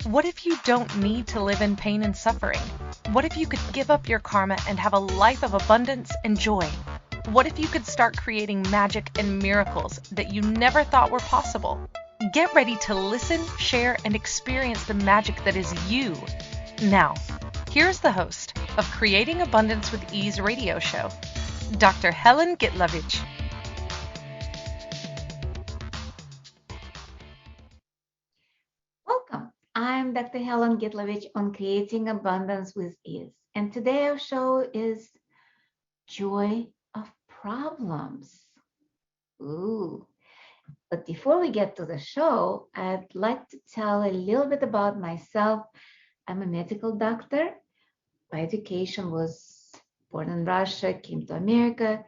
What if you don't need to live in pain and suffering? What if you could give up your karma and have a life of abundance and joy? What if you could start creating magic and miracles that you never thought were possible? Get ready to listen, share, and experience the magic that is you. Now, here's the host of Creating Abundance with Ease radio show, Dr. Helen Gitlevich. Welcome. I'm Dr. Helen Gitlevich on Creating Abundance with Ease. And today our show is Joy of Problems. Ooh. But before we get to the show, I'd like to tell a little bit about myself. I'm a medical doctor. My education was born in Russia, came to America,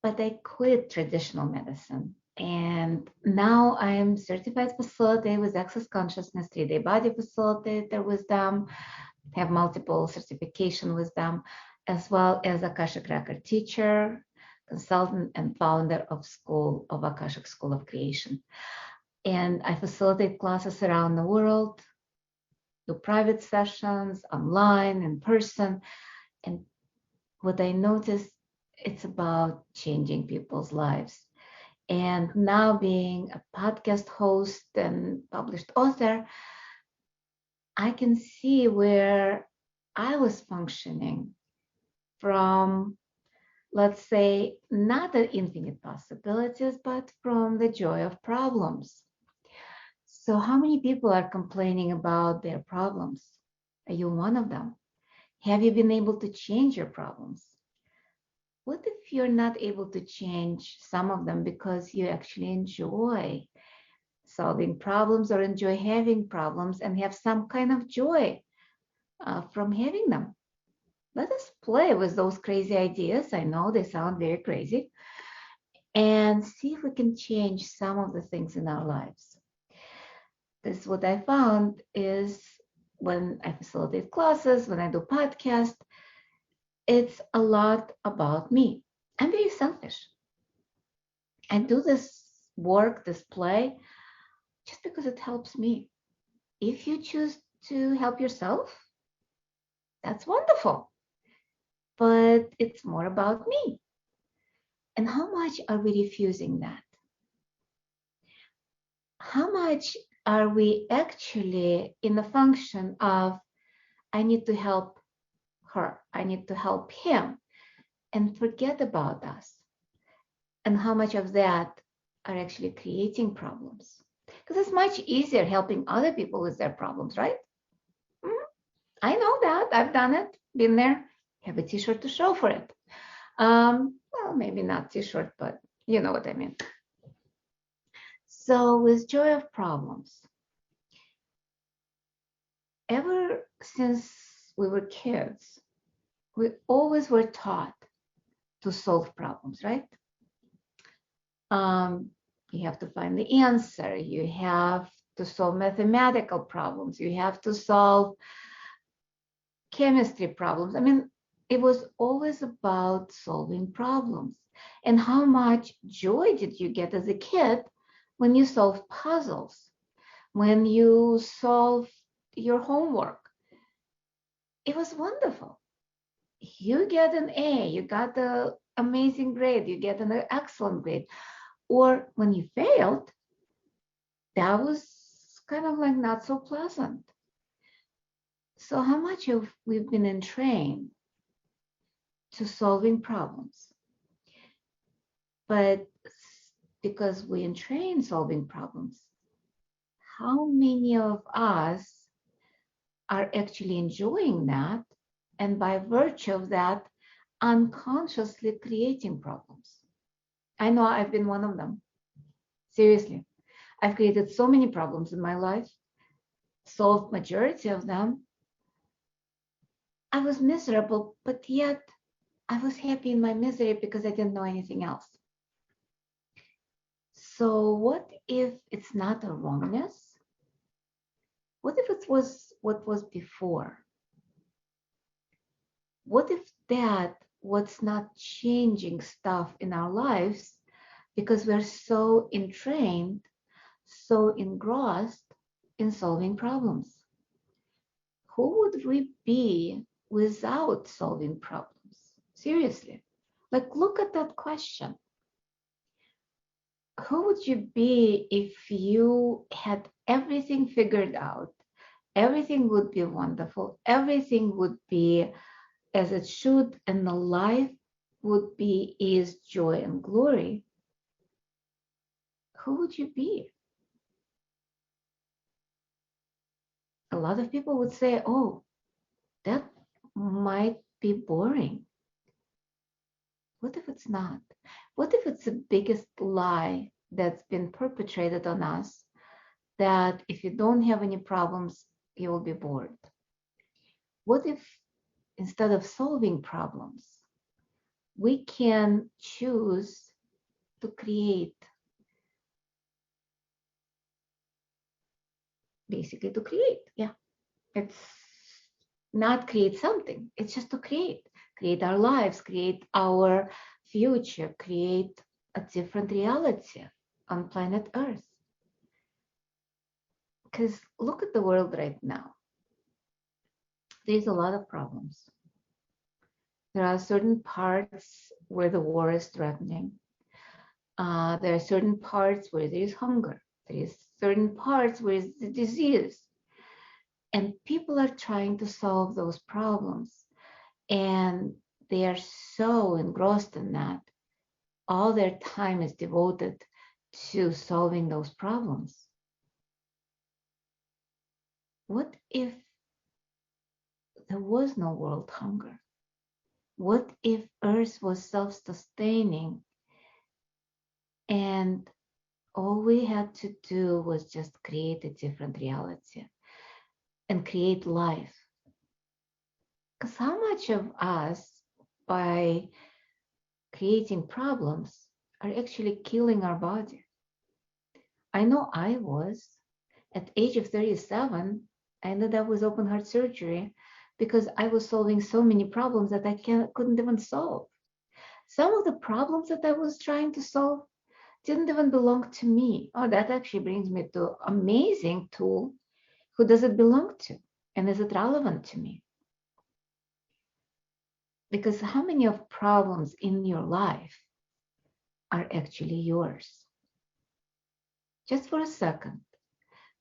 but I quit traditional medicine. And now I am certified facilitator with Access Consciousness, 3-day body facilitator with them, have multiple certification with them, as well as Akashic Record teacher, consultant, and founder of School of Akashic School of Creation. And I facilitate classes around the world, do private sessions, online, in person. And what I noticed, it's about changing people's lives. And now being a podcast host and published author, I can see where I was functioning from, let's say, not the infinite possibilities, but from the joy of problems. So how many people are complaining about their problems? Are you one of them? Have you been able to change your problems? What if you're not able to change some of them because you actually enjoy solving problems or enjoy having problems and have some kind of joy from having them? Let us play with those crazy ideas. I know they sound very crazy. And see if we can change some of the things in our lives. This is what I found is when I facilitate classes, when I do podcasts, it's a lot about me. I'm very selfish. I do this work, this play, just because it helps me. If you choose to help yourself, that's wonderful. But it's more about me. And how much are we refusing that? How much are we actually in the function of, I need to help her, I need to help him, and forget about us? And how much of that are actually creating problems? Because it's much easier helping other people with their problems, right? I know that. I've done it, been there, have a t-shirt to show for it. Well, maybe not t-shirt, but you know what I mean. So with joy of problems, ever since we were kids, we always were taught to solve problems, right? You have to find the answer. You have to solve mathematical problems. You have to solve chemistry problems. I mean, it was always about solving problems. And how much joy did you get as a kid when you solved puzzles, when you solved your homework? It was wonderful. You get an A, you got the amazing grade, you get an excellent grade. Or when you failed, that was kind of like not so pleasant. So how much have we been entrained to solving problems? But because we entrain solving problems, how many of us are actually enjoying that, and by virtue of that, unconsciously creating problems? I know I've been one of them. Seriously, I've created so many problems in my life, solved majority of them. I was miserable, but yet I was happy in my misery because I didn't know anything else. So what if it's not a wrongness? What if it was what was before? What if that was not changing stuff in our lives because we're so entrained, so engrossed in solving problems? who would we be without solving problems? Seriously. Like, look at that question. Who would you be if you had everything figured out? Everything would be wonderful. Everything would be as it should, and the life would be is joy and glory. Who would you be? A lot of people would say, oh, that might be boring. What if it's not? What if it's the biggest lie that's been perpetrated on us, that if you don't have any problems, you will be bored? What if instead of solving problems, we can choose to create, basically to create? Yeah, it's not create something, it's just to create our lives, create our future, create a different reality on planet Earth. Because look at the world right now. There's a lot of problems. There are certain parts where the war is threatening. There are certain parts where there is hunger. There is certain parts where there's the disease. And people are trying to solve those problems. And they are so engrossed in that. All their time is devoted to solving those problems. What if there was no world hunger? What if Earth was self-sustaining and all we had to do was just create a different reality and create life? Because how much of us, by creating problems, are actually killing our body? I know I was. At age of 37, I ended up with open heart surgery because I was solving so many problems that I couldn't even solve. Some of the problems that I was trying to solve didn't even belong to me. Oh, that actually brings me to amazing tool. Who does it belong to? And is it relevant to me? Because how many of problems in your life are actually yours? Just for a second,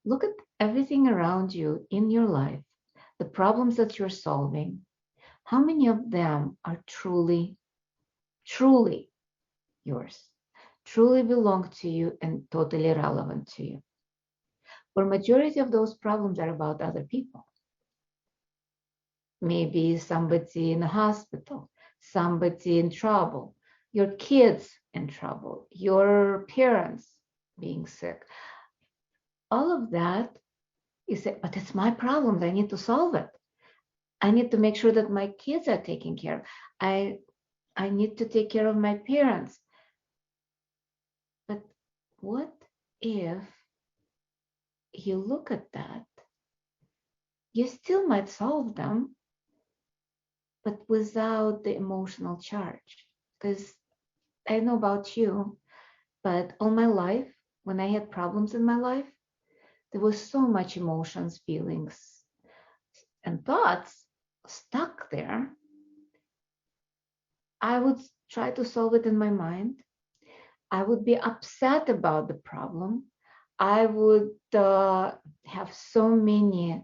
look at everything around you in your life, the problems that you're solving. How many of them are truly, truly yours, truly belong to you and totally relevant to you? For majority of those problems are about other people. Maybe somebody in a hospital, somebody in trouble, your kids in trouble, your parents being sick. All of that, you say, but it's my problem. I need to solve it. I need to make sure that my kids are taken care of. I need to take care of my parents. But what if you look at that? You still might solve them, but without the emotional charge. Because I know about you, but all my life, when I had problems in my life, there was so much emotions, feelings, and thoughts stuck there. I would try to solve it in my mind. I would be upset about the problem. I would have so many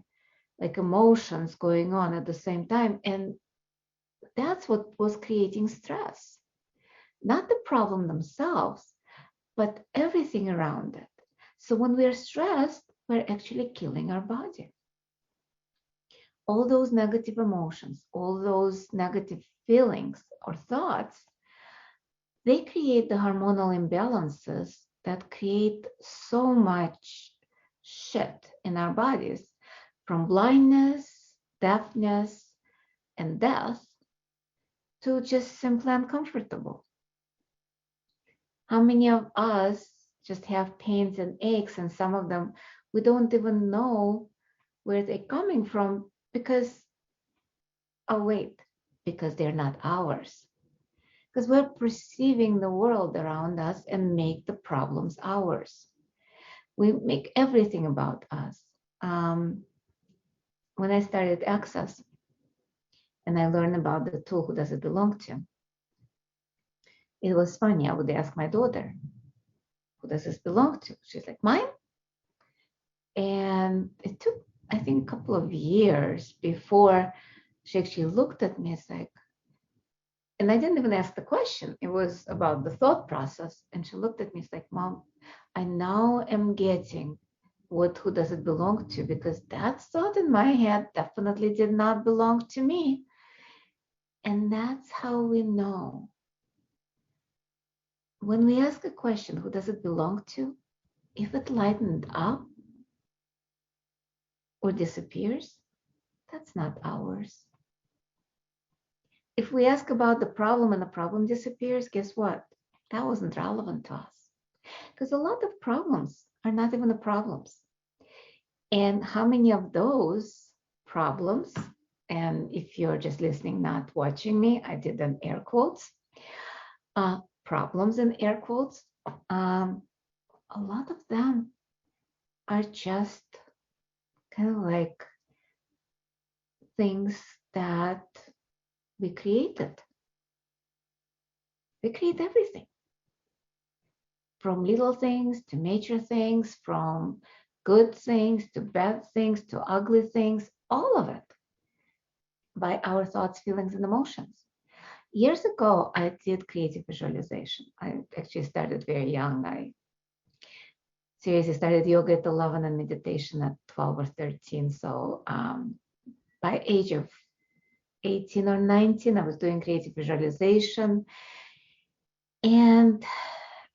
like emotions going on at the same time. And that's what was creating stress. Not the problem themselves, but everything around it. So when we're stressed, we're actually killing our body. All those negative emotions, all those negative feelings or thoughts, they create the hormonal imbalances that create so much shit in our bodies, from blindness, deafness, and death to just simply uncomfortable. How many of us just have pains and aches, and some of them we don't even know where they're coming from because, oh wait, because they're not ours. Because we're perceiving the world around us and make the problems ours. We make everything about us. when I started Access and I learned about the tool, who does it belong to, it was funny. I would ask my daughter, who does this belong to? She's like, mine. And it took, I think, a couple of years before she actually looked at me. It's like, and I didn't even ask the question. It was about the thought process. And she looked at me. It's like, Mom, I now am getting who does it belong to? Because that thought in my head definitely did not belong to me. And that's how we know. When we ask a question, who does it belong to? If it lightened up or disappears, that's not ours. If we ask about the problem and the problem disappears, guess what? That wasn't relevant to us. Because a lot of problems are not even the problems. And how many of those problems, and if you're just listening, not watching me, I did an air quotes, problems in air quotes, a lot of them are just kind of like things that we created. We create everything, from little things to major things, from good things to bad things to ugly things, all of it by our thoughts, feelings, and emotions. Years ago, I did creative visualization. I actually started very young. I seriously started yoga at 11 and meditation at 12 or 13. So by age of 18 or 19, I was doing creative visualization. And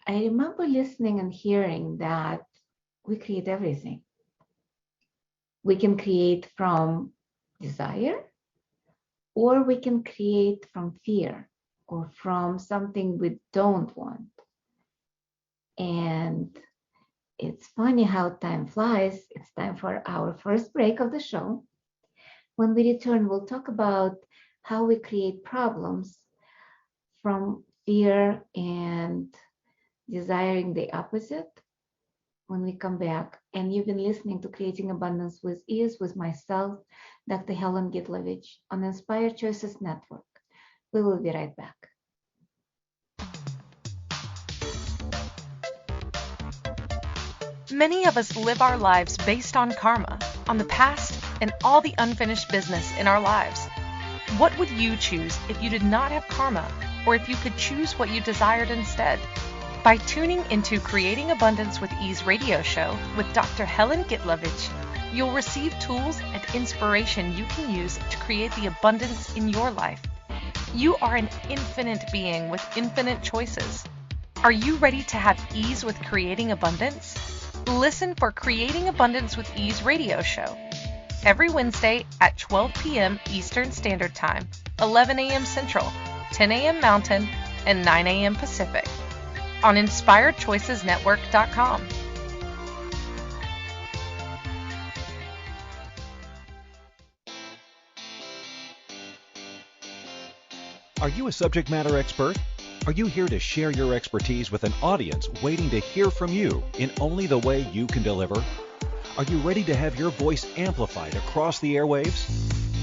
I remember listening and hearing that we create everything. We can create from desire, or we can create from fear or from something we don't want. And it's funny how time flies. It's time for our first break of the show. When we return, we'll talk about how we create problems from fear and desiring the opposite when we come back. And you've been listening to Creating Abundance with Ease with myself, Dr. Helen Gitlevich, on Inspired Choices Network. We will be right back. Many of us live our lives based on karma, on the past, and all the unfinished business in our lives. What would you choose if you did not have karma, or if you could choose what you desired instead? By tuning into Creating Abundance with Ease radio show with Dr. Helen Gitlevich, you'll receive tools and inspiration you can use to create the abundance in your life. You are an infinite being with infinite choices. Are you ready to have ease with creating abundance? Listen for Creating Abundance with Ease radio show every Wednesday at 12 p.m. Eastern Standard Time, 11 a.m. Central, 10 a.m. Mountain, and 9 a.m. Pacific on InspiredChoicesNetwork.com. Are you a subject matter expert? Are you here to share your expertise with an audience waiting to hear from you in only the way you can deliver? Are you ready to have your voice amplified across the airwaves?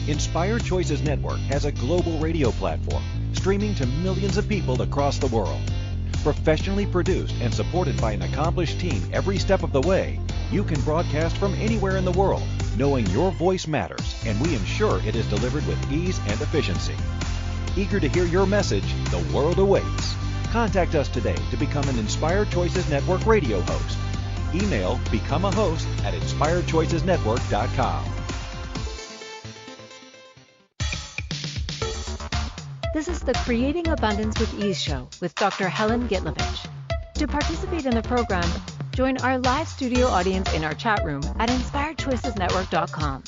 Inspired Choices Network has a global radio platform streaming to millions of people across the world. Professionally produced and supported by an accomplished team every step of the way, you can broadcast from anywhere in the world, knowing your voice matters, and we ensure it is delivered with ease and efficiency. Eager to hear your message, the world awaits. Contact us today to become an Inspired Choices Network radio host. Email becomeahost@inspiredchoicesnetwork.com. This is the Creating Abundance with Ease show with Dr. Helen Gitlevich. To participate in the program, join our live studio audience in our chat room at inspiredchoicesnetwork.com.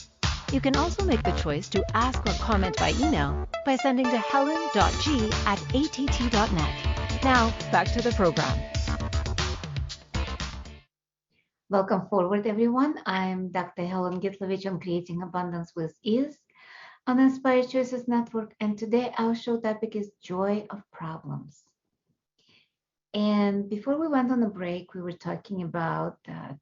You can also make the choice to ask or comment by email by sending to helen.g@att.net. Now, back to the program. Welcome forward, everyone. I'm Dr. Helen Gitlevich on Creating Abundance with Ease on Inspired Choices Network. And today our show topic is joy of problems. And before we went on a break, we were talking about that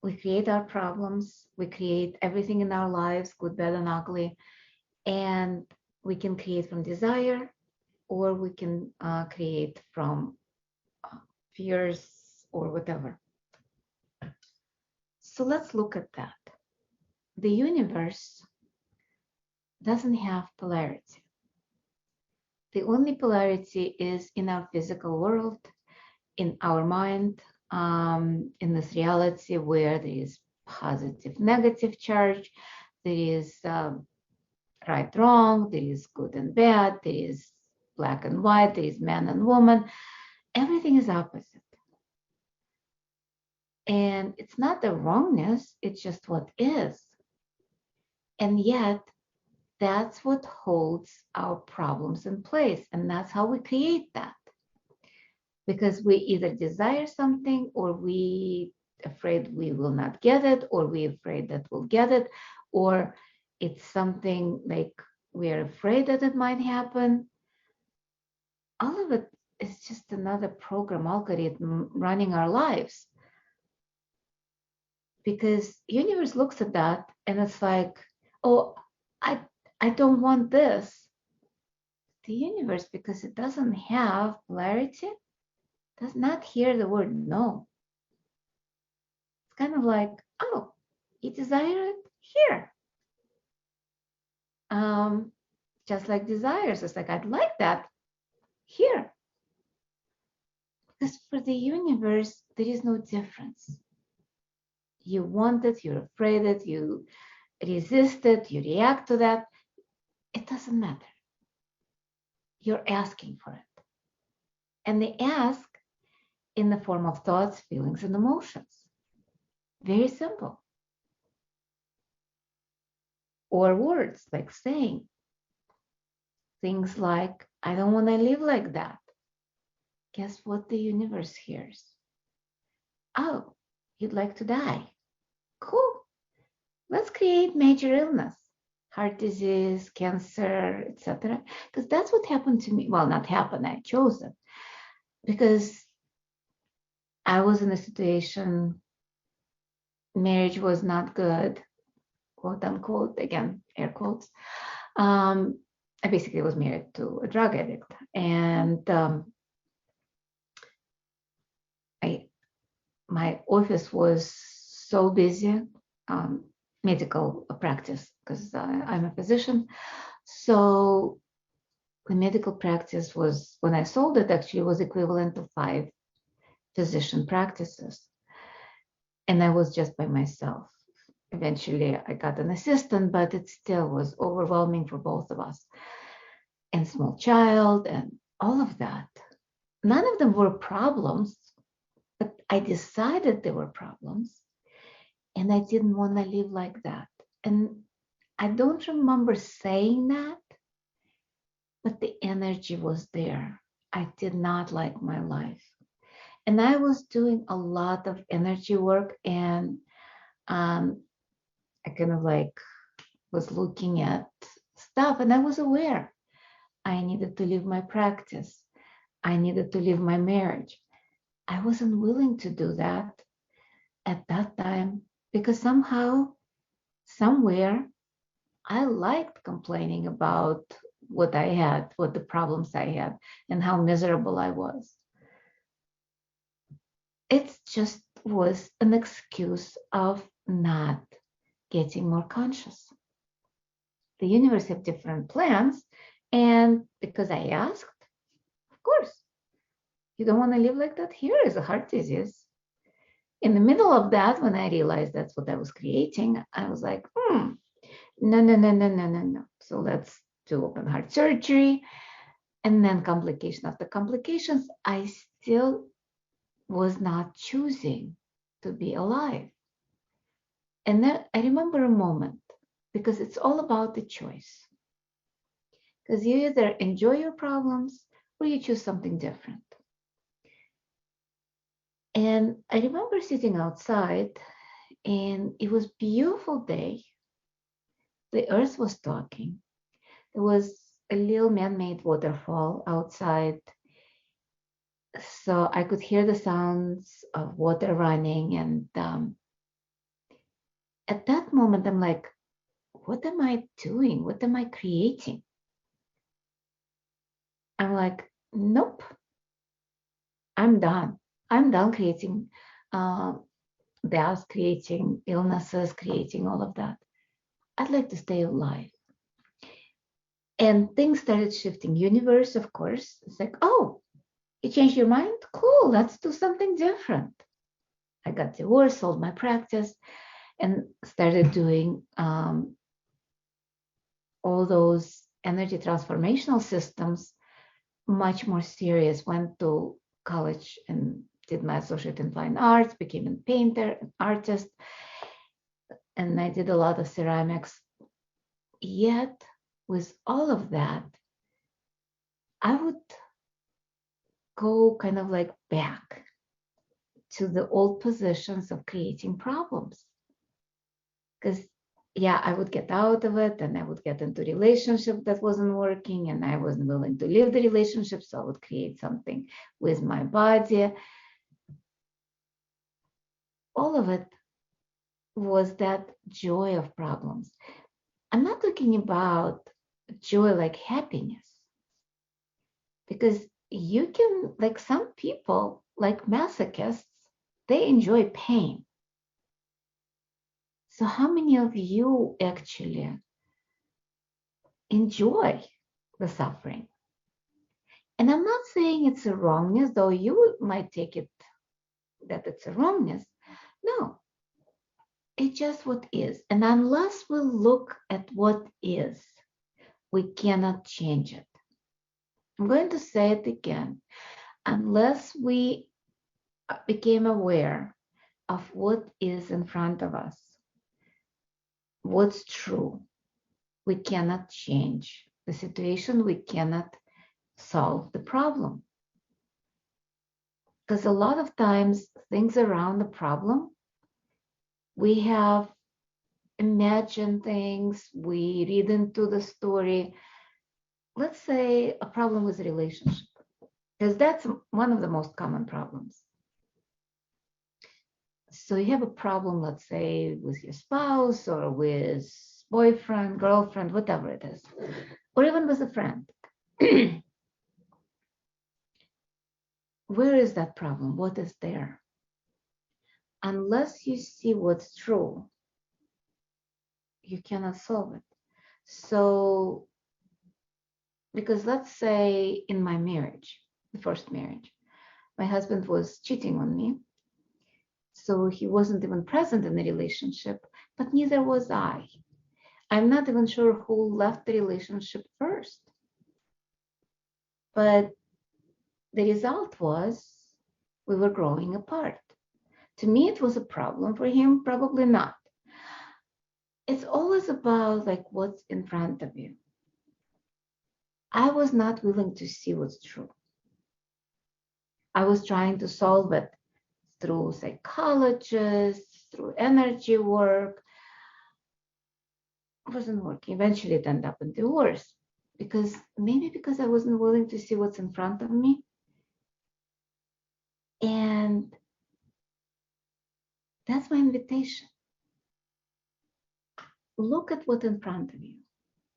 We create our problems, we create everything in our lives, good, bad, and ugly, and we can create from desire, or we can create from fears or whatever. So let's look at that. The universe doesn't have polarity. The only polarity is in our physical world, in our mind, in this reality where there is positive, negative charge, there is right, wrong, there is good and bad, there is black and white, there is man and woman. Everything is opposite. And it's not the wrongness, it's just what is. And yet, that's what holds our problems in place. And that's how we create that. Because we either desire something, or we afraid we will not get it, or we're afraid that we'll get it, or it's something like we're afraid that it might happen. All of it is just another program algorithm running our lives. Because universe looks at that and it's like, oh, I don't want this. The universe, because it doesn't have polarity, does not hear the word no. It's kind of like, oh, you desire it here. Just like desires, it's like, I'd like that here. Because for the universe, there is no difference. You want it, you're afraid it, you resist it, you react to that. It doesn't matter. You're asking for it. And they ask in the form of thoughts, feelings, and emotions. Very simple. Or words like saying things like, I don't want to live like that. Guess what the universe hears? Oh, you'd like to die. Cool. Let's create major illness, heart disease, cancer, etc. Because that's what happened to me. Well, not happened, I chose it. Because I was in a situation, marriage was not good, quote unquote, again, air quotes. I basically was married to a drug addict. And my office was so busy, medical practice, because I'm a physician. So the medical practice was, when I sold it, actually was equivalent to 5 physician practices. And I was just by myself. Eventually I got an assistant, but it still was overwhelming for both of us. And small child and all of that. None of them were problems, but I decided they were problems. And I didn't want to live like that. And I don't remember saying that, but the energy was there. I did not like my life. And I was doing a lot of energy work, and I kind of like was looking at stuff, and I was aware I needed to leave my practice. I needed to leave my marriage. I wasn't willing to do that at that time because somehow, somewhere, I liked complaining about what I had, what the problems I had, and how miserable I was. It just was an excuse of not getting more conscious. The universe had different plans, and because I asked, of course, you don't want to live like that? Here is a heart disease. In the middle of that, when I realized that's what I was creating, I was like, no, no, no, no, no, no, no. So let's do open heart surgery. And then complication after complications, I still was not choosing to be alive. And then I remember a moment, because it's all about the choice. Because you either enjoy your problems or you choose something different. And I remember sitting outside, and it was a beautiful day. The earth was talking. There was a little man-made waterfall outside. So I could hear the sounds of water running, and At that moment, I'm like, what am I doing? What am I creating? I'm like, nope, I'm done. I'm done creating death, creating illnesses, creating all of that. I'd like to stay alive. And things started shifting. Universe, of course, it's like, oh, you changed your mind? Cool, let's do something different. I got divorced, sold my practice, and started doing all those energy transformational systems much more serious. Went to college and did my associate in fine arts, became a painter, an artist, and I did a lot of ceramics. Yet, with all of that, I would go kind of like back to the old positions of creating problems. Because, yeah, I would get out of it and I would get into a relationship that wasn't working and I wasn't willing to leave the relationship. So I would create something with my body. All of it was that joy of problems. I'm not talking about joy like happiness, because you can, like some people, like masochists, they enjoy pain. So how many of you actually enjoy the suffering? And I'm not saying it's a wrongness, though you might take it that it's a wrongness. No, it's just what is. And unless we look at what is, we cannot change it. I'm going to say it again. Unless we became aware of what is in front of us, what's true, we cannot change the situation, we cannot solve the problem. Because a lot of times things around the problem, we have imagined things, we read into the story. Let's say a problem with a relationship, because that's one of the most common problems. So you have a problem, let's say, with your spouse or with boyfriend, girlfriend, whatever it is, or even with a friend. Where is that problem? What is there? Unless you see what's true, you cannot solve it. So, because let's say in my marriage, the first marriage, my husband was cheating on me. So he wasn't even present in the relationship, but neither was I. I'm not even sure who left the relationship first. But the result was we were growing apart. To me, it was a problem. For him, probably not. It's always about like what's in front of you. I was not willing to see what's true. I was trying to solve it through psychologists, through energy work. It wasn't working. Eventually, it ended up in divorce because I wasn't willing to see what's in front of me. And that's my invitation. Look at what's in front of you.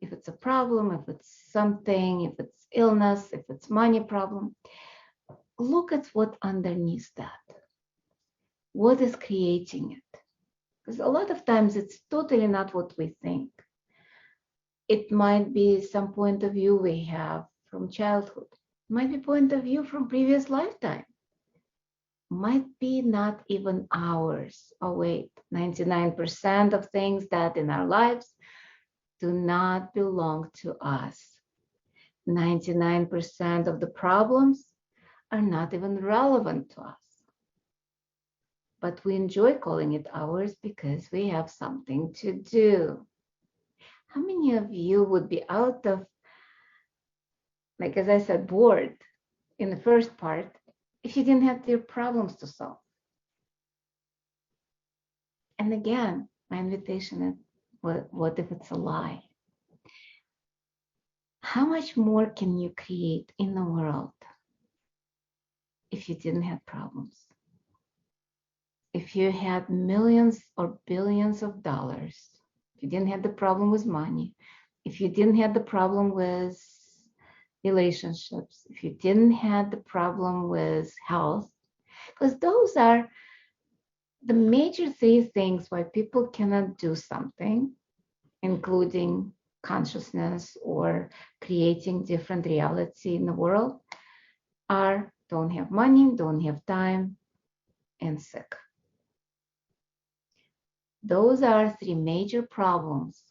If it's a problem, if it's something, if it's illness, if it's money problem, look at what's underneath that. What is creating it? Because a lot of times it's totally not what we think. It might be some point of view we have from childhood. It might be point of view from previous lifetime. Might be not even ours. Oh wait, 99% of things that in our lives do not belong to us. 99% of the problems are not even relevant to us. But we enjoy calling it ours because we have something to do. How many of you would be out of, like as I said, bored in the first part if you didn't have your problems to solve? And again, my invitation is, what if it's a lie? How much more can you create in the world if you didn't have problems? if you had millions or billions of dollars, if you didn't have the problem with money, if you didn't have the problem with relationships, if you didn't have the problem with health, because those are the major three things why people cannot do something, including consciousness or creating different reality in the world, are don't have money, don't have time, and sick. Those are three major problems.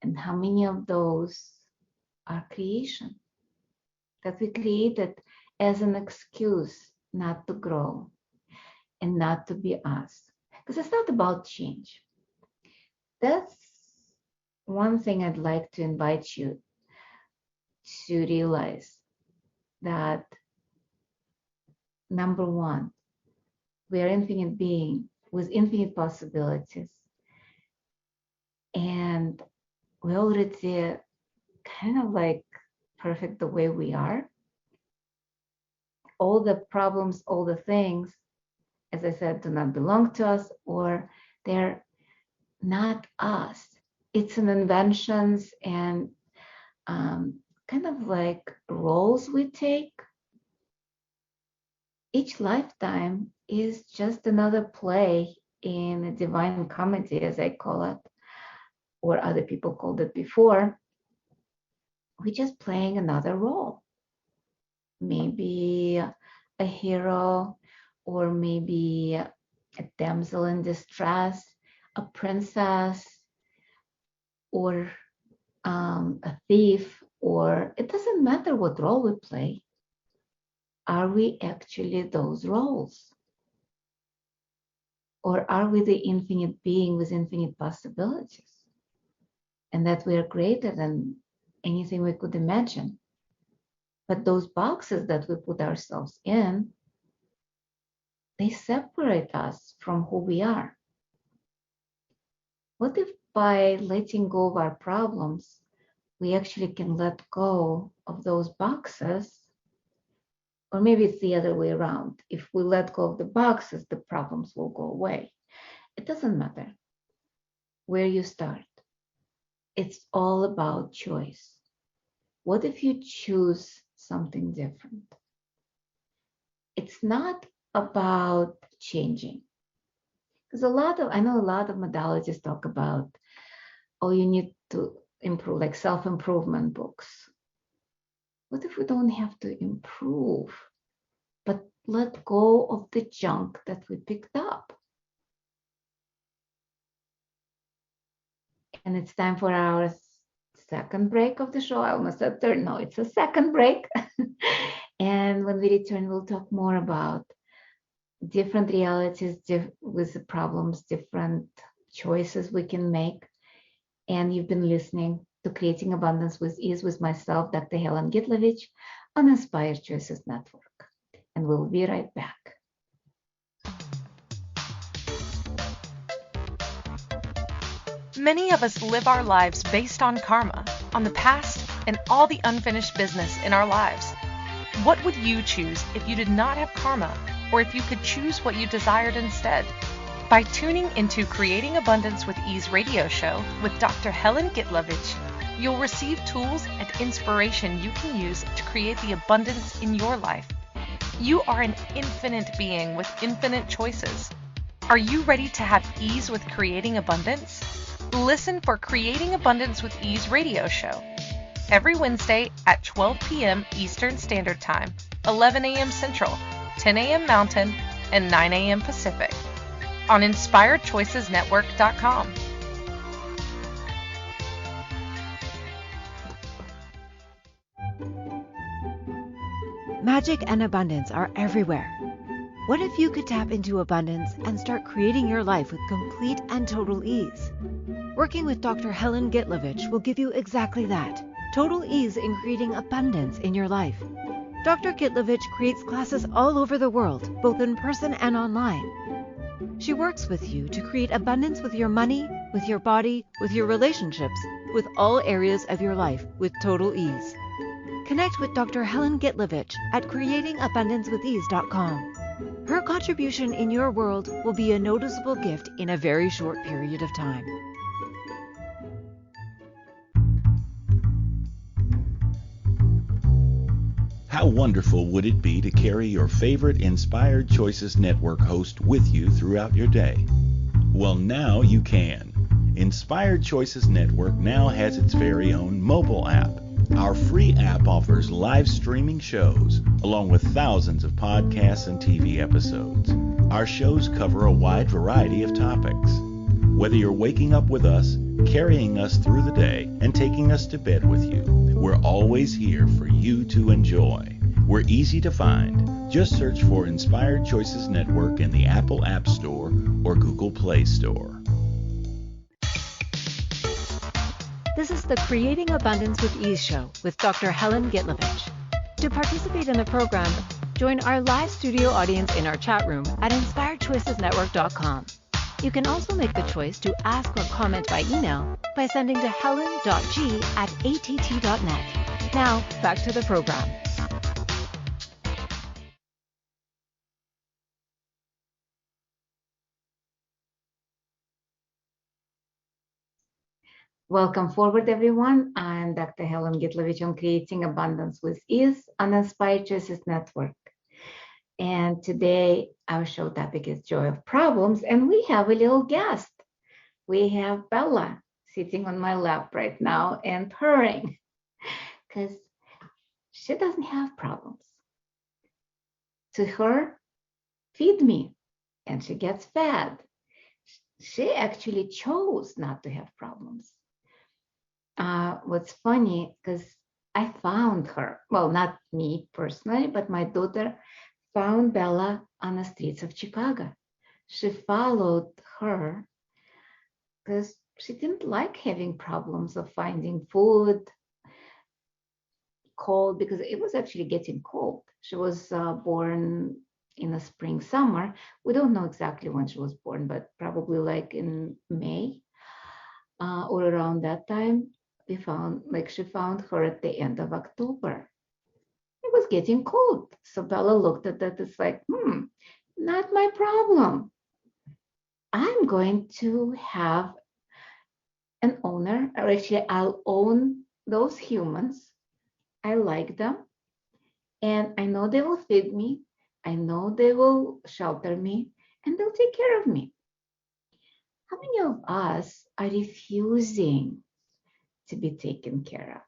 And how many of those are creation that we created as an excuse not to grow and not to be us? Because it's not about change. That's one thing I'd like to invite you to realize, that number one, we are infinite being with infinite possibilities. And we already kind of like perfect the way we are. All the problems, all the things, as I said, do not belong to us, or they're not us. It's an inventions and kind of like roles we take. Each lifetime is just another play in a divine comedy, as I call it, or other people called it before. We're just playing another role. Maybe a hero, or maybe a damsel in distress, a princess, or a thief, or it doesn't matter what role we play. Are we actually those roles? Or are we the infinite being with infinite possibilities? And that we are greater than anything we could imagine. But those boxes that we put ourselves in, they separate us from who we are. What if by letting go of our problems, we actually can let go of those boxes? Or maybe it's the other way around. If we let go of the boxes, the problems will go away. It doesn't matter where you start. It's all about choice. What if you choose something different? It's not about changing. Because I know a lot of modalities talk about, oh, you need to improve, like self-improvement books. What if we don't have to improve, but let go of the junk that we picked up? And it's time for our second break of the show. I almost said third. No, it's a second break. And when we return, we'll talk more about different realities with the problems, different choices we can make. And you've been listening to Creating Abundance with Ease with myself, Dr. Helen Gitlevich, on Inspired Choices Network. And we'll be right back. Many of us live our lives based on karma, on the past, and all the unfinished business in our lives. What would you choose if you did not have karma, or if you could choose what you desired instead? By tuning into Creating Abundance with Ease radio show with Dr. Helen Gitlevich, you'll receive tools and inspiration you can use to create the abundance in your life. You are an infinite being with infinite choices. Are you ready to have ease with creating abundance? Listen for Creating Abundance with Ease radio show every Wednesday at 12 p.m. Eastern Standard Time, 11 a.m. Central, 10 a.m. Mountain, and 9 a.m. Pacific on InspiredChoicesNetwork.com. Magic and abundance are everywhere. What if you could tap into abundance and start creating your life with complete and total ease? Working with Dr. Helen Gitlevich will give you exactly that, total ease in creating abundance in your life. Dr. Gitlevich creates classes all over the world, both in person and online. She works with you to create abundance with your money, with your body, with your relationships, with all areas of your life with total ease. Connect with Dr. Helen Gitlevich at creatingabundancewithease.com. Her contribution in your world will be a noticeable gift in a very short period of time. How wonderful would it be to carry your favorite Inspired Choices Network host with you throughout your day? Well, now you can. Inspired Choices Network now has its very own mobile app. Our free app offers live streaming shows, along with thousands of podcasts and TV episodes. Our shows cover a wide variety of topics. Whether you're waking up with us, carrying us through the day, and taking us to bed with you, we're always here for you to enjoy. We're easy to find. Just search for Inspired Choices Network in the Apple App Store or Google Play Store. This is the Creating Abundance with Ease show with Dr. Helen Gitlevich. To participate in the program, join our live studio audience in our chat room at inspiredchoicesnetwork.com. You can also make the choice to ask or comment by email by sending to helen.g@att.net. Now, back to the program. Welcome forward, everyone. I'm Dr. Helen Gitlevich on Creating Abundance with Ease on Inspired Choices Network. And today our show topic is Joy of Problems, and we have a little guest. We have Bella sitting on my lap right now and purring because she doesn't have problems. To her, feed me, and she gets fed. She actually chose not to have problems. What's funny, because I found her, well, not me personally, but my daughter found Bella on the streets of Chicago. She followed her because she didn't like having problems of finding food, cold, because it was actually getting cold. She was born in the spring, summer. We don't know exactly when she was born, but probably like in May or around that time. She found her at the end of October. It was getting cold. So Bella looked at that. It's like, not my problem. I'm going to have an owner, or actually I'll own those humans. I like them. And I know they will feed me. I know they will shelter me, and they'll take care of me. How many of us are refusing to be taken care of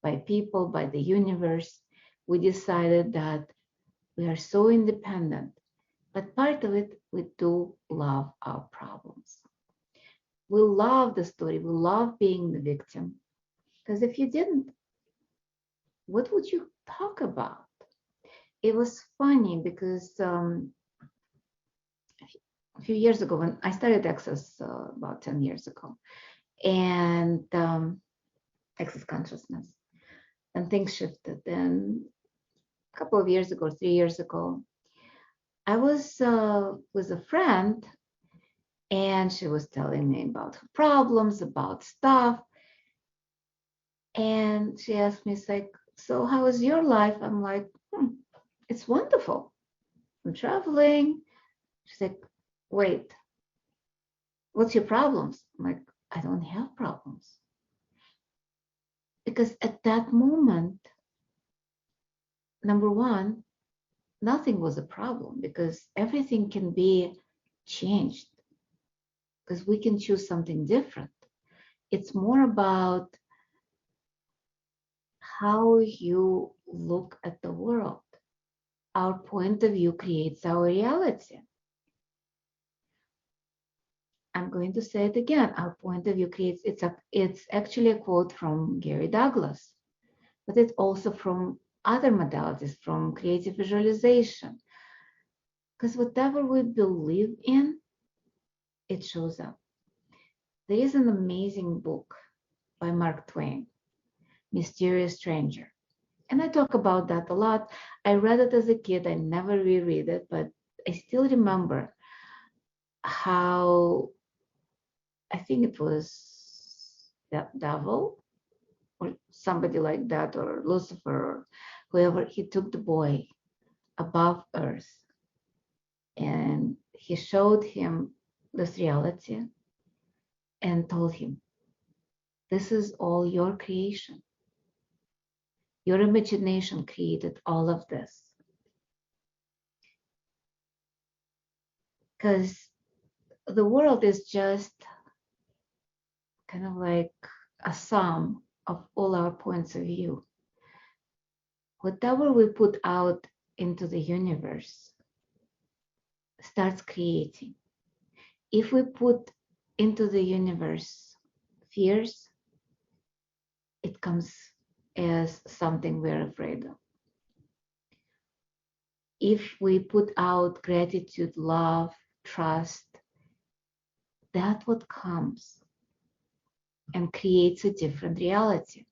by people, by the universe? We decided that we are so independent, but part of it, we do love our problems. We love the story. We love being the victim. Because if you didn't, what would you talk about? It was funny because a few years ago, when I started Access about 10 years ago, and Access Consciousness, and things shifted. And a couple of years ago, 3 years ago, I was with a friend, and she was telling me about her problems, about stuff. And she asked me, it's like, so how is your life? I'm like, it's wonderful. I'm traveling. She's like, wait, what's your problems? I'm like, I don't have problems. Because at that moment, number one, nothing was a problem because everything can be changed because we can choose something different. It's more about how you look at the world. Our point of view creates our reality. I'm going to say it again. Our point of view creates, it's actually a quote from Gary Douglas, but it's also from other modalities, from creative visualization. Because whatever we believe in, it shows up. There is an amazing book by Mark Twain, Mysterious Stranger. And I talk about that a lot. I read it as a kid. I never reread it, but I still remember how, I think it was that devil or somebody like that, or Lucifer, or whoever, he took the boy above earth he showed him this reality and told him, this is all your creation. Your imagination created all of this. Because the world is just kind of like a sum of all our points of view. Whatever we put out into the universe starts creating. If we put into the universe fears, it comes as something we're afraid of. If we put out gratitude, love, trust, that's what comes and creates a different reality.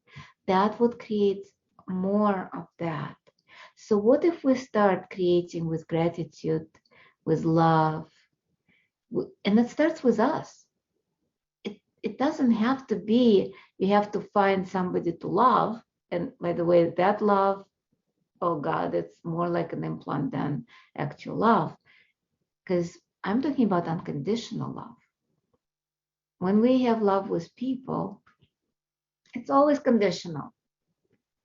That would create more of that. So what if we start creating with gratitude, with love, and it starts with us. It doesn't have to be, you have to find somebody to love. And by the way, that love, oh God, it's more like an implant than actual love. Because I'm talking about unconditional love. When we have love with people, it's always conditional.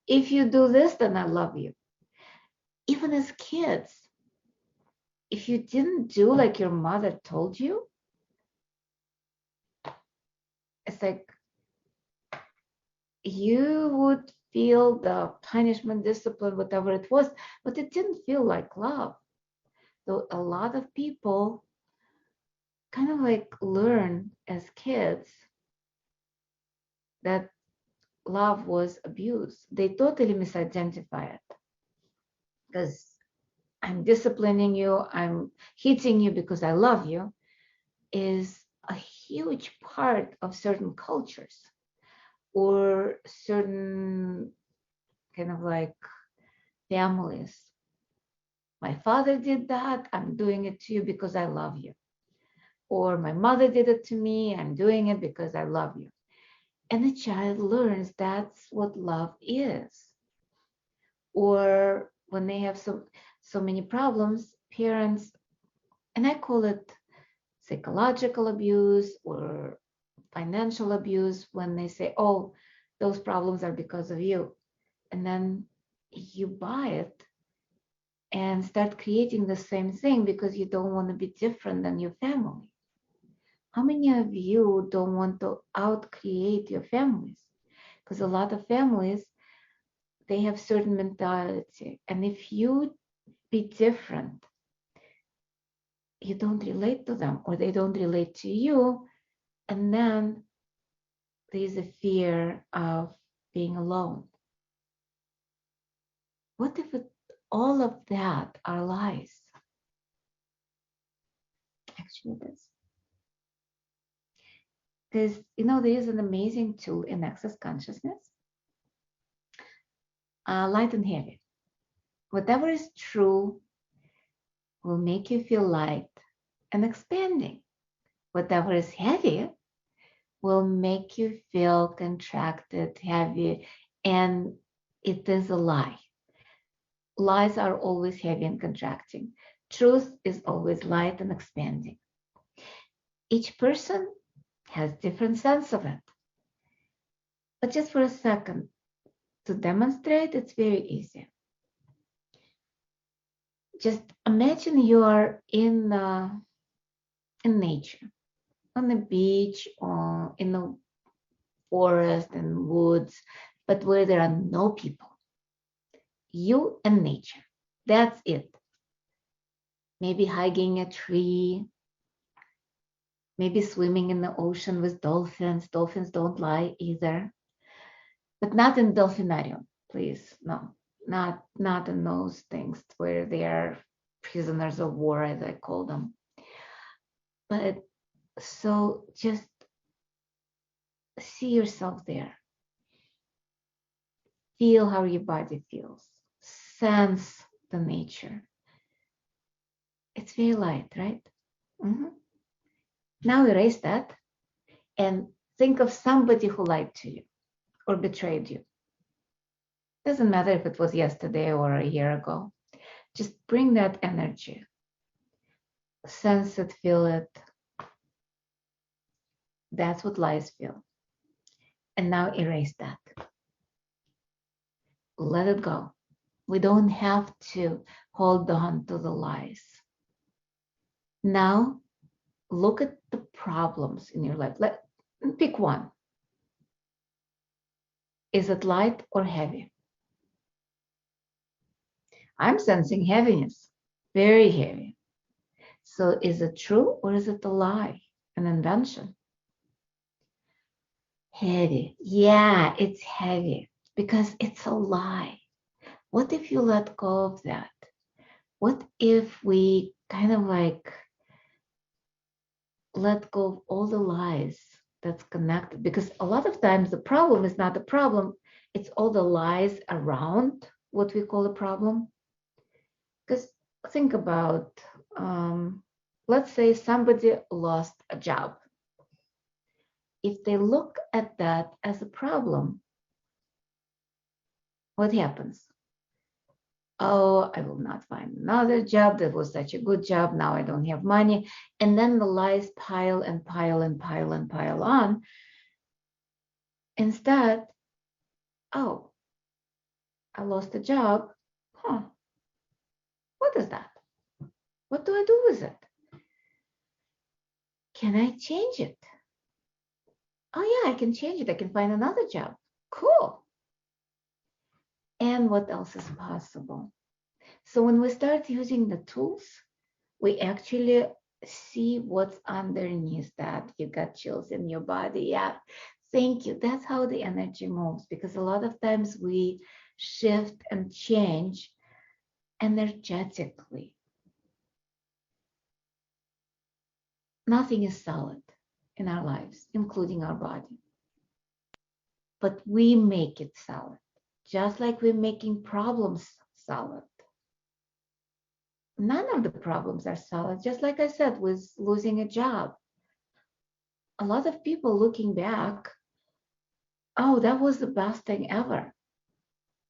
If you do this, then I love you. Even as kids, if you didn't do like your mother told you, it's like you would feel the punishment, discipline, whatever it was, but it didn't feel like love. So a lot of people kind of like learn as kids that love was abuse. They totally misidentify it because I'm disciplining you, I'm hitting you because I love you, is a huge part of certain cultures or certain kind of like families. My father did that, I'm doing it to you because I love you. Or my mother did it to me, I'm doing it because I love you. And the child learns that's what love is. Or when they have so many problems, parents, and I call it psychological abuse or financial abuse, when they say, oh, those problems are because of you. And then you buy it and start creating the same thing because you don't want to be different than your family. How many of you don't want to out-create your families? Because a lot of families, they have certain mentality. And if you be different, you don't relate to them or they don't relate to you. And then there's a fear of being alone. What if all of that are lies? Actually, it is. Because, there is an amazing tool in Access Consciousness, light and heavy. Whatever is true will make you feel light and expanding. Whatever is heavy will make you feel contracted, heavy, and it is a lie. Lies are always heavy and contracting. Truth is always light and expanding. Each person has different sense of it. But just for a second, to demonstrate, it's very easy. Just imagine you are in nature, on the beach or in the forest and woods, but where there are no people. You and nature, that's it. Maybe hiking a tree, maybe swimming in the ocean with dolphins. Dolphins don't lie either, but not in dolphinarium, please. No, not in those things where they are prisoners of war, as I call them. But so just see yourself there. Feel how your body feels. Sense the nature. It's very light, right? Mm-hmm. Now erase that and think of somebody who lied to you or betrayed you. Doesn't matter if it was yesterday or a year ago. Just bring that energy. sense it, feel it. That's what lies feel. And now erase that. Let it go. We don't have to hold on to the lies. Now, look at the problems in your life. Pick one. Is it light or heavy? I'm sensing heaviness, very heavy. So is it true or is it a lie, an invention? Heavy. Yeah, it's heavy because it's a lie. What if you let go of that? What if we kind of like let go of all the lies that's connected? Because a lot of times the problem is not the problem, it's all the lies around what we call a problem. Because think about, let's say somebody lost a job. If they look at that as a problem, what happens? Oh, I will not find another job. That was such a good job. Now I don't have money. And then the lies pile and pile and pile and pile on. Instead, oh, I lost a job. Huh. What is that? What do I do with it? Can I change it? Oh yeah, I can change it. I can find another job. Cool. And what else is possible? So when we start using the tools, we actually see what's underneath that. You got chills in your body. Yeah, thank you. That's how the energy moves, because a lot of times we shift and change energetically. Nothing is solid in our lives, including our body. But we make it solid, just like we're making problems solid. None of the problems are solid, just like I said, with losing a job. A lot of people looking back, oh, that was the best thing ever.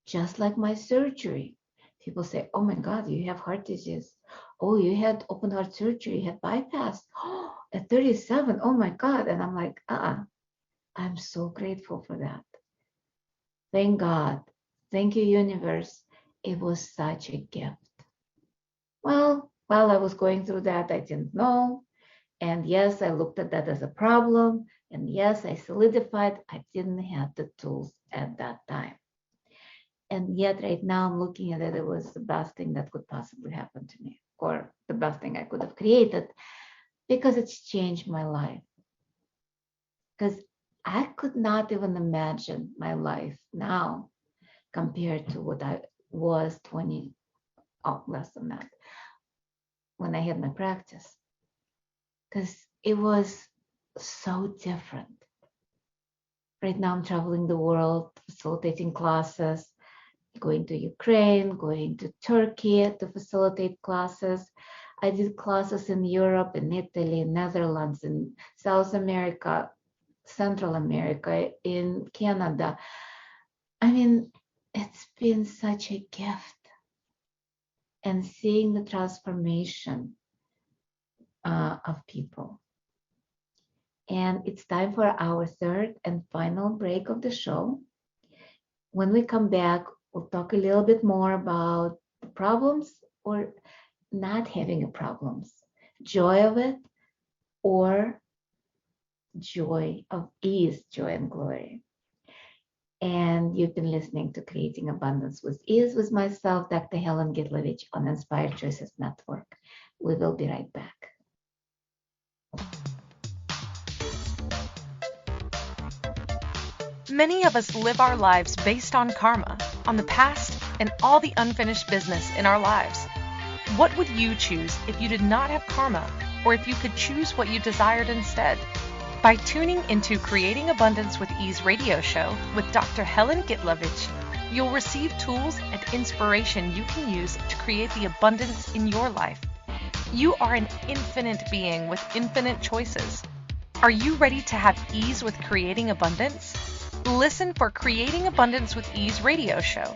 Just like my surgery. People say, oh my God, you have heart disease. Oh, you had open heart surgery, you had bypass. Oh, at 37, oh my God. And I'm like, I'm so grateful for that. Thank God. Thank you, universe. It was such a gift. Well, while I was going through that, I didn't know. And yes, I looked at that as a problem. And yes, I solidified. I didn't have the tools at that time. And yet right now I'm looking at it, it was the best thing that could possibly happen to me, or the best thing I could have created, because it's changed my life. Because I could not even imagine my life now compared to what I was less than that, when I had my practice. Because it was so different. Right now I'm traveling the world, facilitating classes, going to Ukraine, going to Turkey to facilitate classes. I did classes in Europe, in Italy, Netherlands, in South America, Central America, in Canada. I mean, it's been such a gift. And seeing the transformation of people. And it's time for our third and final break of the show. When we come back, we'll talk a little bit more about the problems or not having a problems, joy of it, or joy of ease, joy and glory. And you've been listening to Creating Abundance with Ease with myself, Dr. Helen Gitlevich, on Inspired Choices Network. We will be right back. Many of us live our lives based on karma, on the past, and all the unfinished business in our lives. What would you choose if you did not have karma, or if you could choose what you desired instead? By tuning into Creating Abundance with Ease radio show with Dr. Helen Gitlevich, you'll receive tools and inspiration you can use to create the abundance in your life. You are an infinite being with infinite choices. Are you ready to have ease with creating abundance? Listen for Creating Abundance with Ease radio show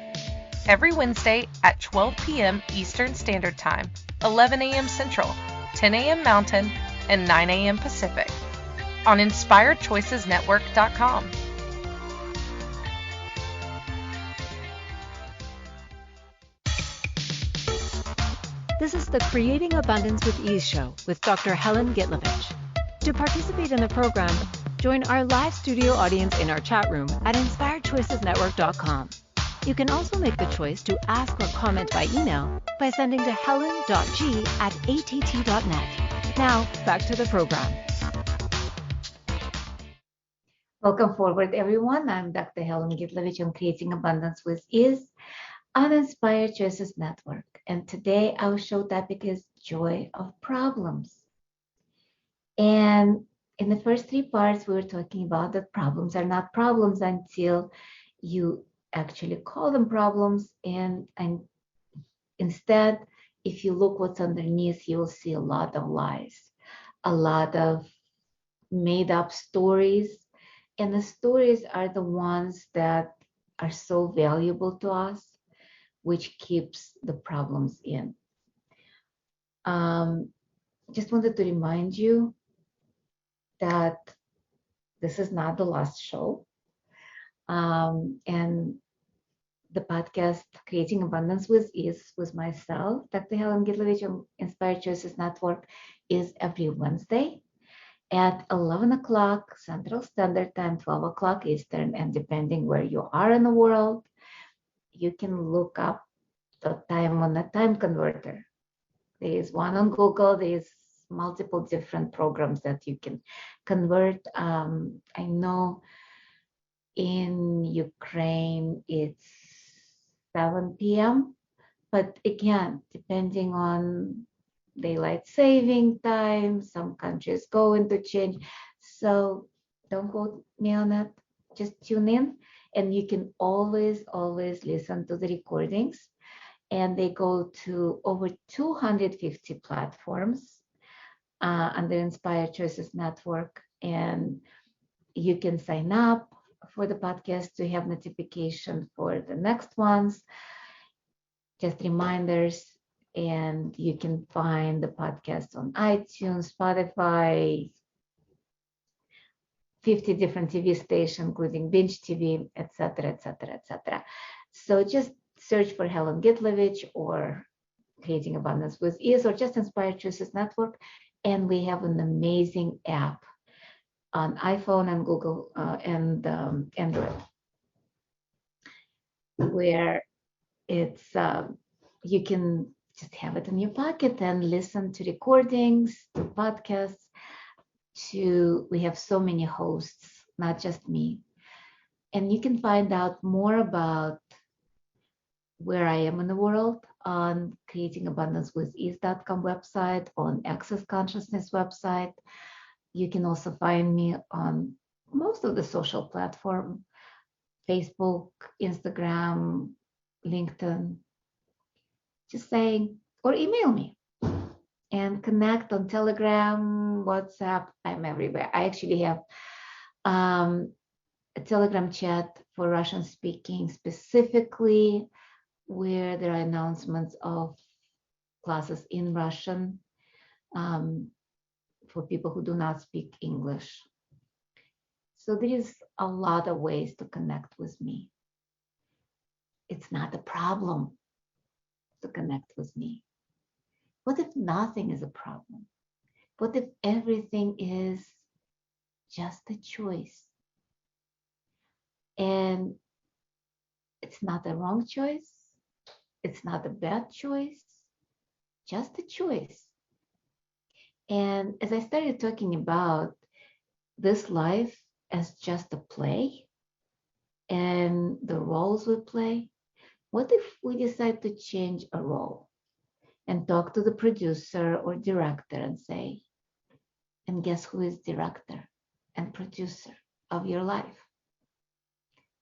every Wednesday at 12 p.m. Eastern Standard Time, 11 a.m. Central, 10 a.m. Mountain, and 9 a.m. Pacific on InspiredChoicesNetwork.com. This is the Creating Abundance with Ease show with Dr. Helen Gitlevich. To participate in the program, join our live studio audience in our chat room at InspiredChoicesNetwork.com. You can also make the choice to ask or comment by email by sending to helen.g@att.net. Now, back to the program. Welcome forward, everyone. I'm Dr. Helen Gitlevich on Creating Abundance with Ease on Inspired Choices Network. And today our show topic is joy of problems. And in the first three parts, we were talking about that problems are not problems until you actually call them problems. And instead, if you look what's underneath, you'll see a lot of lies, a lot of made up stories. And the stories are the ones that are so valuable to us, which keeps the problems in. Just wanted to remind you that this is not the last show. And the podcast Creating Abundance with Ease with myself, Dr. Helen Gitlevich on Inspired Choices Network, is every Wednesday at 11 o'clock Central Standard Time, 12 o'clock Eastern, and depending where you are in the world, you can look up the time on the time converter. There is one on Google. There is multiple different programs that you can convert. I know in Ukraine it's 7 p.m. But again, depending on daylight saving time, some countries go into change. So don't quote me on that. Just tune in, and you can always listen to the recordings. And they go to over 250 platforms on the Inspired Choices Network. And you can sign up for the podcast to have notification for the next ones, just reminders. And you can find the podcast on iTunes, Spotify, 50 different TV stations, including Binge TV, etc., etc., etc. So just search for Helen Gitlevich or Creating Abundance with Ease or just Inspired Choices Network. And we have an amazing app on iPhone and Google and Android, where it's you can just have it in your pocket and listen to recordings, to podcasts. We have so many hosts, not just me. And you can find out more about where I am in the world on creatingabundancewithease.com website, on Access Consciousness website. You can also find me on most of the social platforms, Facebook, Instagram, LinkedIn. Just saying, or email me and connect on Telegram, WhatsApp. I'm everywhere. I actually have a Telegram chat for Russian speaking specifically, where there are announcements of classes in Russian for people who do not speak English. So there is a lot of ways to connect with me. It's not a problem to connect with me. What if nothing is a problem? What if everything is just a choice? And it's not a wrong choice. It's not a bad choice, just a choice. And as I started talking about this life as just a play and the roles we play, what if we decide to change a role and talk to the producer or director and say, and guess who is director and producer of your life?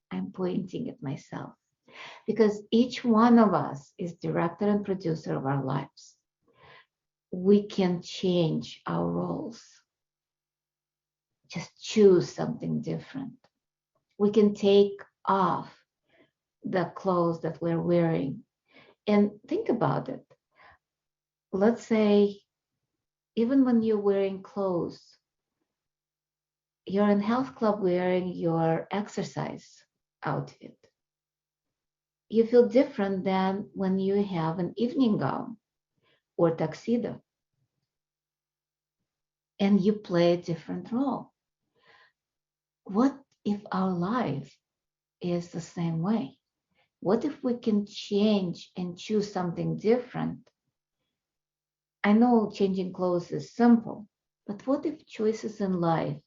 I'm pointing at myself, because each one of us is director and producer of our lives. We can change our roles. Just choose something different. We can take off the clothes that we're wearing and think about it. Let's say even when you're wearing clothes, you're in health club wearing your exercise outfit. You feel different than when you have an evening gown or tuxedo, and you play a different role. What if our life is the same way? What if we can change and choose something different? I know changing clothes is simple, but what if choices in life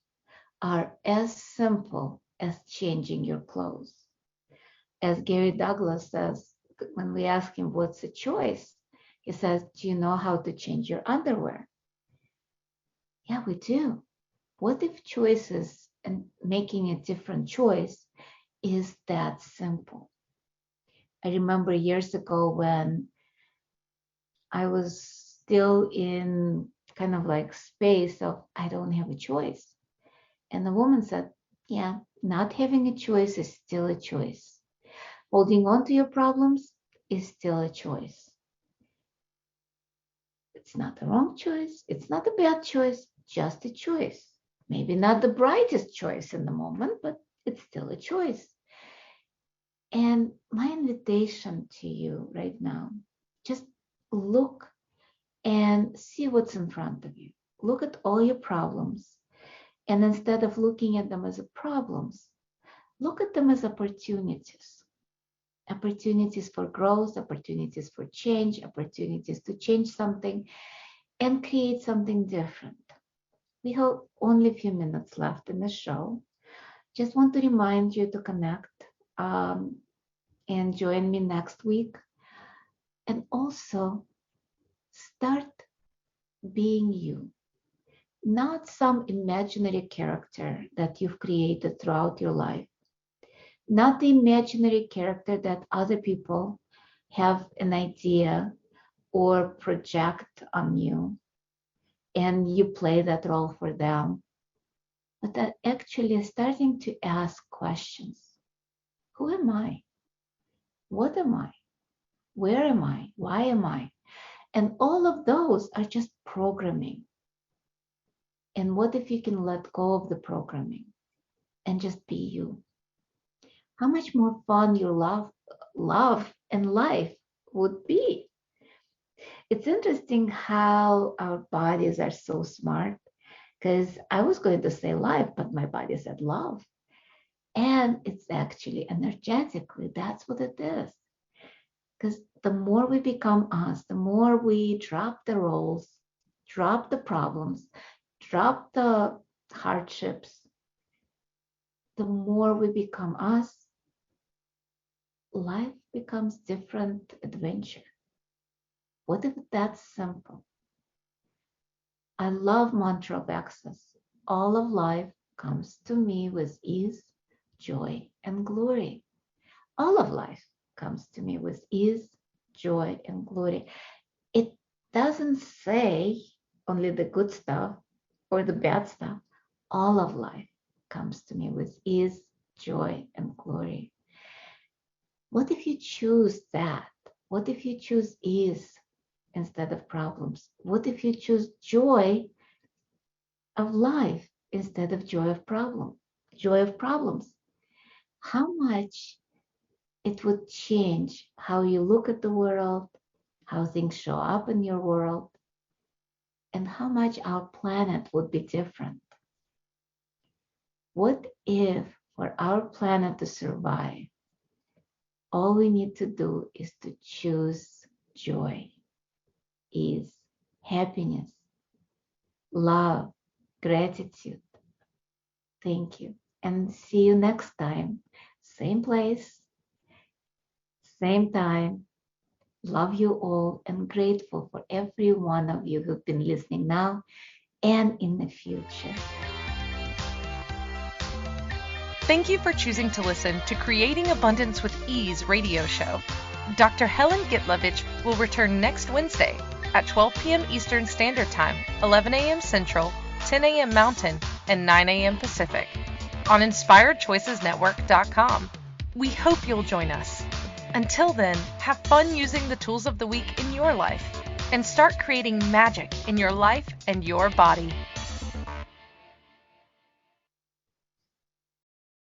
are as simple as changing your clothes? As Gary Douglas says, when we ask him what's a choice, he says, do you know how to change your underwear? Yeah, we do. What if choices and making a different choice is that simple? I remember years ago when I was still in kind of like space of I don't have a choice. And the woman said, yeah, not having a choice is still a choice. Holding on to your problems is still a choice. It's not the wrong choice. It's not a bad choice, just a choice. Maybe not the brightest choice in the moment, but it's still a choice. And my invitation to you right now, just look and see what's in front of you. Look at all your problems. And instead of looking at them as problems, look at them as opportunities. Opportunities for growth, opportunities for change, opportunities to change something and create something different. We have only a few minutes left in the show. Just want to remind you to connect and join me next week. And also start being you, not some imaginary character that you've created throughout your life, not the imaginary character that other people have an idea or project on you and you play that role for them, but that actually starting to ask questions. Who am I? What am I? Where am I? Why am I? And all of those are just programming. And what if you can let go of the programming and just be you? How much more fun your love and life would be. It's interesting how our bodies are so smart, because I was going to say life, but my body said love. And it's actually energetically, that's what it is. Because the more we become us, the more we drop the roles, drop the problems, drop the hardships, the more we become us, life becomes different adventure. What if that's simple? I love mantra of access. All of life comes to me with ease, joy, and glory. All of life comes to me with ease, joy, and glory. It doesn't say only the good stuff or the bad stuff. All of life comes to me with ease, joy, and glory. What if you choose that? What if you choose ease instead of problems? What if you choose joy of life instead of joy of problems? How much it would change how you look at the world, how things show up in your world, and how much our planet would be different. What if for our planet to survive, all we need to do is to choose joy, ease, happiness, love, gratitude. Thank you. And see you next time. Same place, same time. Love you all and grateful for every one of you who've been listening now and in the future. Thank you for choosing to listen to Creating Abundance with Ease radio show. Dr. Helen Gitlevich will return next Wednesday at 12 p.m. Eastern Standard Time, 11 a.m. Central, 10 a.m. Mountain, and 9 a.m. Pacific on InspiredChoicesNetwork.com. We hope you'll join us. Until then, have fun using the tools of the week in your life and start creating magic in your life and your body.